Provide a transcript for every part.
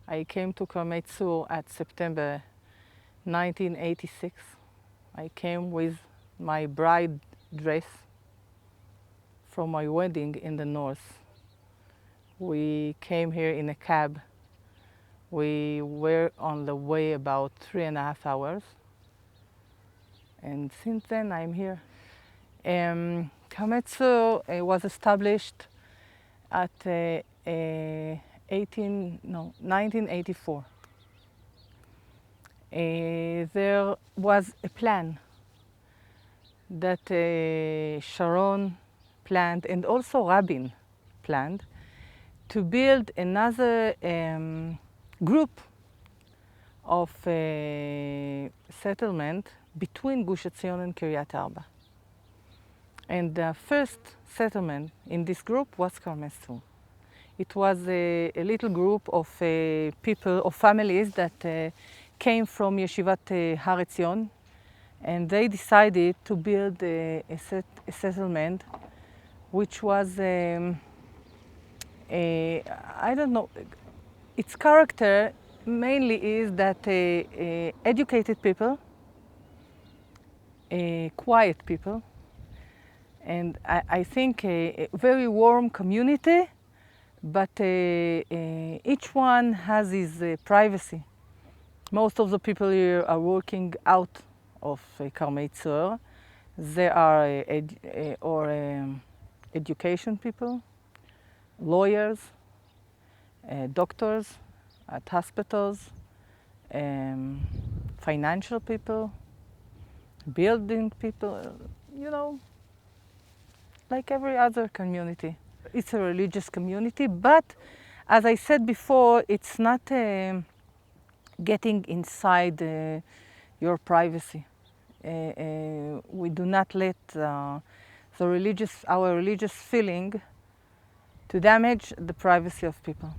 I came to Karmei Tzur at September 1986. I came with my bride dress from my wedding in the north. We came here in a cab. We were on the way about 3.5 hours. And since then I'm here. Karmei Tzur was established at 1984. There was a plan that Sharon planned, and also Rabin planned, to build another group of settlement between Gush Etzion and Kiryat Arba. And the first settlement in this group was Karmei Tzur. It was a little group of people, of families that came from Yeshivat Har Etzion, and they decided to build a settlement which was, I don't know, its character mainly is that educated people, quiet people, and I think a very warm community, but each one has his privacy. Most of the people here are working out of Karmei Tzur. They are education people, lawyers, doctors at hospitals, financial people, building people, you know, like every other community. It's a religious community, but as I said before, it's not getting inside your privacy. We do not let our religious feeling to damage the privacy of people.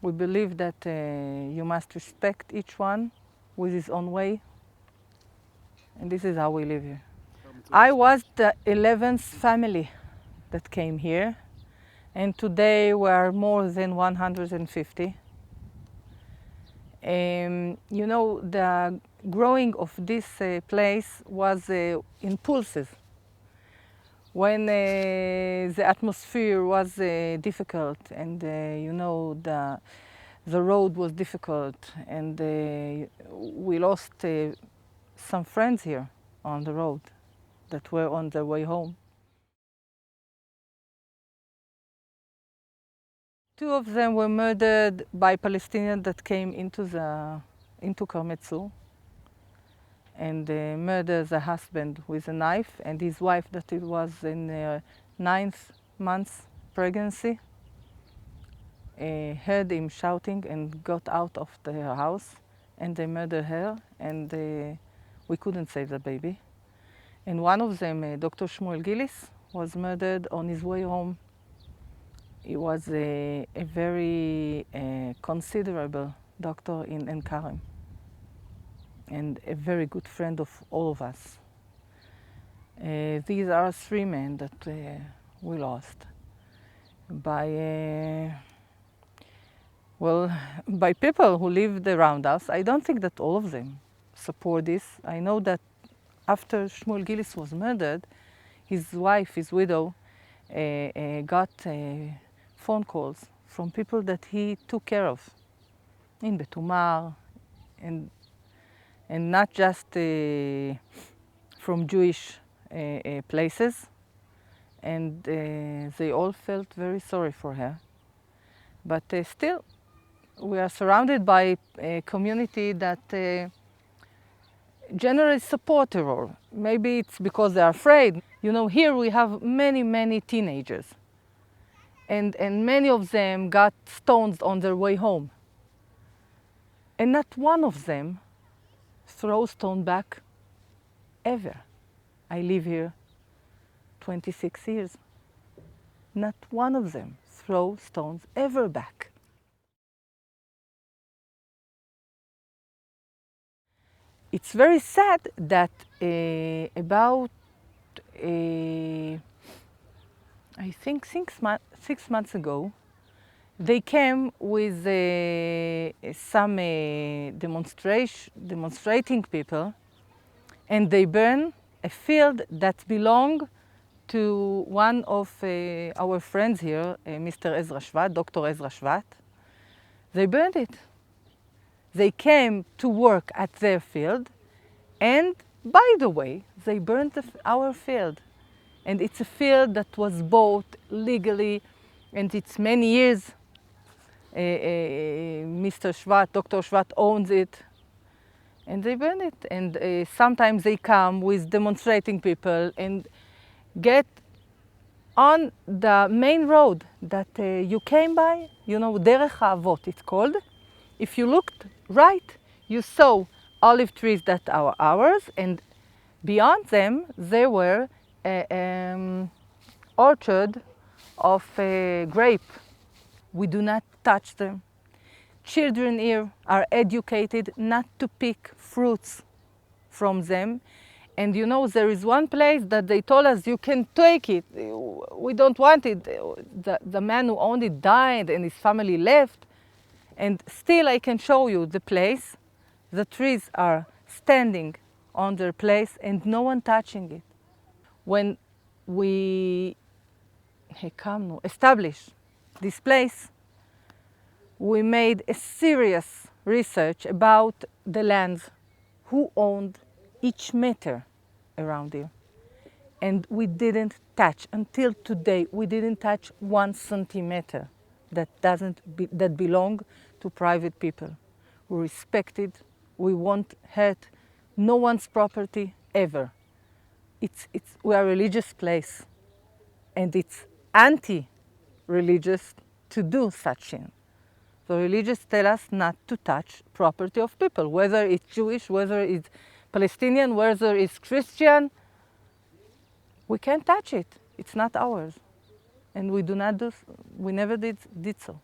We believe that you must respect each one with his own way, and this is how we live here. I was the 11th family that came here, and today we are more than 150. You know, the growing of this place was in pulses. When the atmosphere was difficult, and you know, the road was difficult, and we lost some friends here on the road that were on their way home. Two of them were murdered by Palestinians that came into Karmei Tzur, and murdered the husband with a knife, and his wife that it was in her 9th month pregnancy heard him shouting and got out of her house, and they murdered her, and we couldn't save the baby. And one of them, Dr. Shmuel Gillis, was murdered on his way home. He was a very considerable doctor in Ein Kerem, and a very good friend of all of us. These are 3 men that we lost by by people who lived around us. I don't think that all of them support this. I know that after Shmuel Gillis was murdered, his wife, his widow, got phone calls from people that he took care of in Betumar, and not just from Jewish places, and they all felt very sorry for her. But still, we are surrounded by a community that generally support terror. Maybe it's because they're afraid. You know, here we have many teenagers, and many of them got stones on their way home. And not one of them throws stone back ever. I live here 26 years. Not one of them throw stones ever back. It's very sad that about I think 6 months ago, They came with some demonstrating people, and they burned a field that belonged to one of our friends here, Mr. Ezra Shvat, Dr. Ezra Shvat. They burned it. They came to work at their field, and by the way, they burned our field. And it's a field that was bought legally, and it's many years. Mr. Shvat, Dr. Shvat owns it, and they burn it. And sometimes they come with demonstrating people and get on the main road that you came by, you know, Derech HaAvot it's called. If you looked right, you saw olive trees that are ours, and beyond them there were an orchard of grape. We do not touch them. Children here are educated not to pick fruits from them. And you know, there is one place that they told us, you can take it. We don't want it. The man who owned it died and his family left. And still I can show you the place. The trees are standing on their place and no one touching it. When we established this place, we made a serious research about the lands, who owned each meter around here. And we didn't touch, until today, we didn't touch 1 centimeter that belong to private people. We respect it, we won't hurt no one's property ever. We are a religious place, and it's anti-religious to do such thing. The religious tell us not to touch property of people, whether it's Jewish, whether it's Palestinian, whether it's Christian. We can't touch it. It's not ours. And we do not do, we never did so.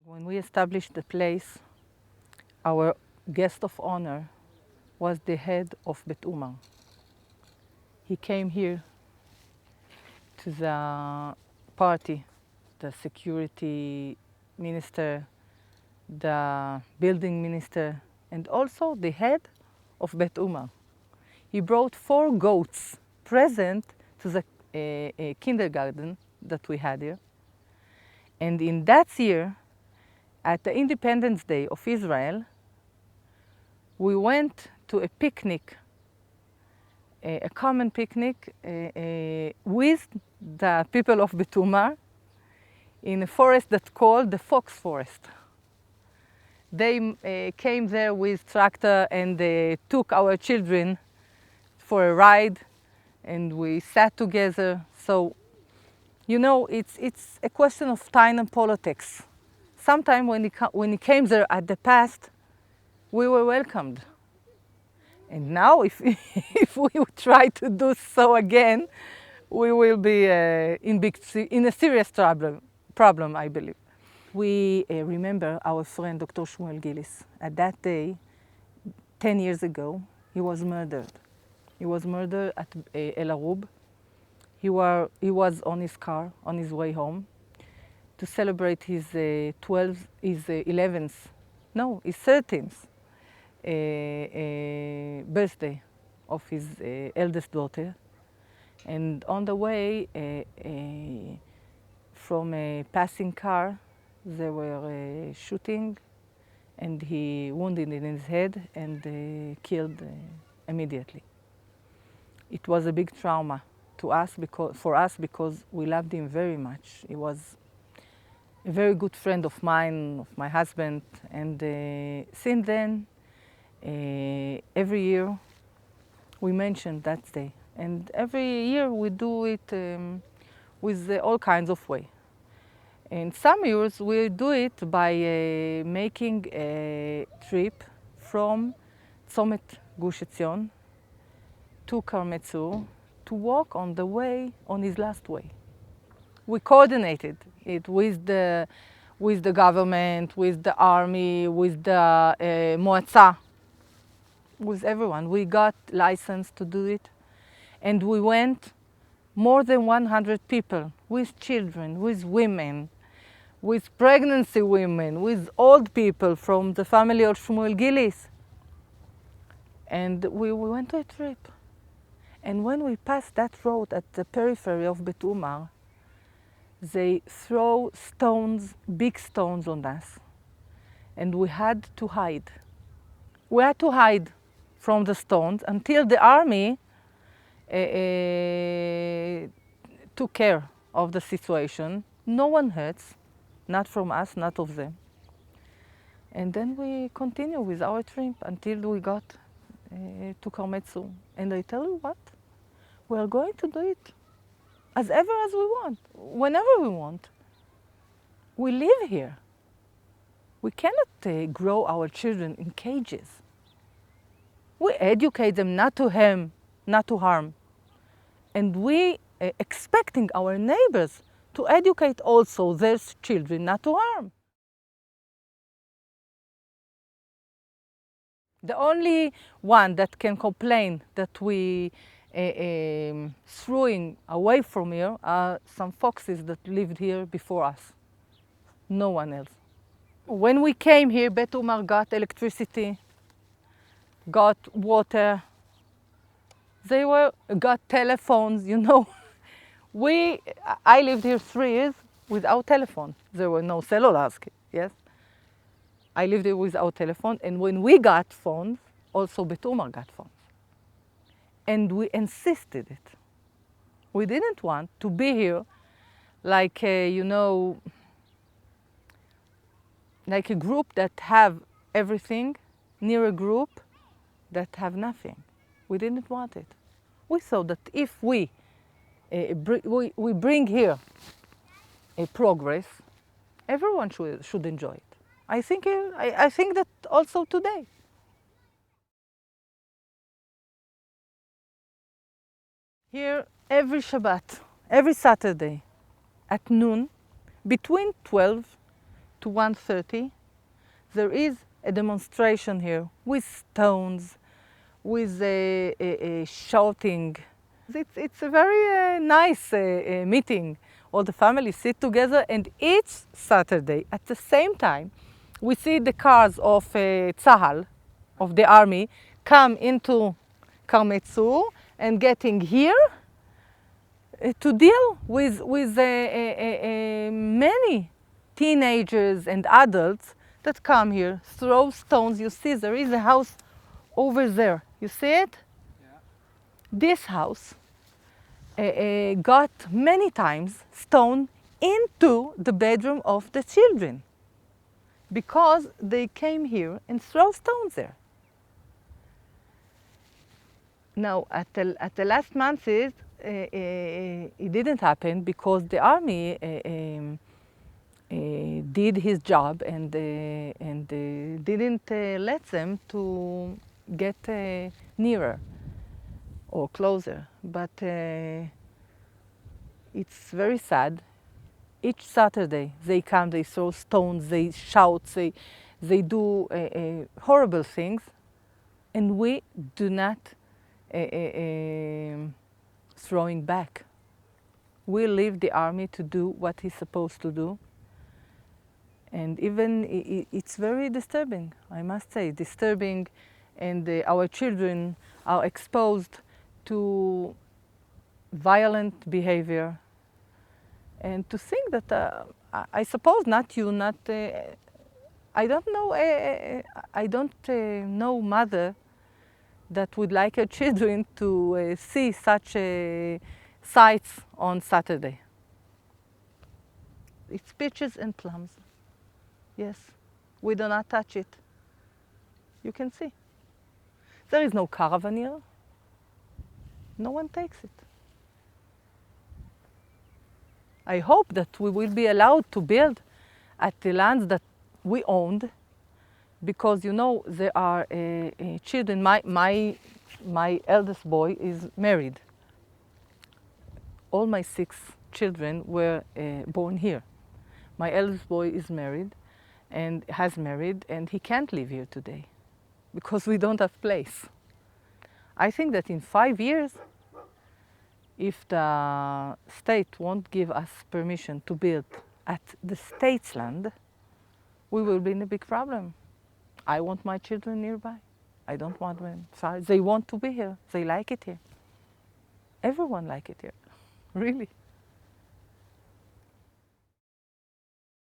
When we established the place, our guest of honor was the head of Bet Umar. He came here to the party, the security minister, the building minister, and also the head of Bet Umar. He brought 4 goats present to the kindergarten that we had here. And in that year, at the Independence Day of Israel, we went to a picnic, a common picnic with the people of Bet Umar in a forest that's called the Fox Forest. They came there with tractor and they took our children for a ride, and we sat together. So, you know, it's a question of time and politics. Sometime when he came there at the past, we were welcomed. And now, if we would try to do so again, we will be in a serious problem, I believe. We remember our friend Dr. Shmuel Gillis. At that day, 10 years ago, he was murdered. He was murdered at El Arub. He was on his car on his way home to celebrate his 13th birthday of his eldest daughter. And on the way from a passing car, they were shooting, and he wounded in his head and killed immediately. It was a big trauma for us because we loved him very much. He was a very good friend of mine, of my husband, and since then, every year we mention that day. And every year we do it with all kinds of way. In some years we do it by making a trip from Tzomet Gush Etzion to Karmei Tzur to walk on the way, on his last way. We coordinated it with the government, with the army, with the Moatza, with everyone. We got license to do it, and we went more than 100 people, with children, with women, with pregnancy women, with old people from the family of Shmuel Gillis. And we went to a trip. And when we passed that road at the periphery of Bet Umar, they throw stones, big stones on us. And we had to hide. We had to hide from the stones until the army took care of the situation. No one hurts, not from us, not of them. And then we continue with our trip until we got to Karmei Tzur. And I tell you what, we are going to do it as ever as we want, whenever we want. We live here. We cannot grow our children in cages. We educate them not to harm, not to harm. And we expecting our neighbors to educate also their children not to harm. The only one that can complain that we throwing away from here are some foxes that lived here before us. No one else. When we came here, Bet Umar got electricity, got water. They got telephones, you know. I lived here 3 years without telephone. There were no cellulars, yes. I lived here without telephone, and when we got phones, also Bet Umar got phones. And we insisted it. We didn't want to be here like, you know, like a group that have everything, near a group that have nothing. We didn't want it. We thought that if we bring here a progress, everyone should enjoy it. I think that also today. Here, every Shabbat, every Saturday, at noon, between 12 to 1:30, there is a demonstration here with stones, with shouting. It's a very nice meeting. All the families sit together, and each Saturday, at the same time, we see the cars of Tzahal, of the army, come into Karmei Tzur and getting here to deal with many teenagers and adults that come here, throw stones. You see, there is a house over there. You see it? Yeah. This house got many times stone into the bedroom of the children because they came here and throw stones there. Now, at the last months, it didn't happen because the army did his job and didn't let them to get nearer or closer. But it's very sad. Each Saturday they come, they throw stones, they shout, they do horrible things, and we do not throwing back. We leave the army to do what he's supposed to do. And even it's very disturbing, I must say, disturbing, and our children are exposed to violent behavior. And to think that, I suppose not you, not, I don't know mother that would like her children to see such sights on Saturday. It's peaches and plums. Yes, we do not touch it. You can see. There is no caravan here. No one takes it. I hope that we will be allowed to build at the lands that we owned, because you know there are children. My eldest boy is married. All my 6 children were born here. My eldest boy is married and has married, and he can't live here today because we don't have place. I think that in 5 years If the state won't give us permission to build at the state's land, we will be in a big problem. I want my children nearby. I don't want them far. They want to be here. They like it here. Everyone like it here, really.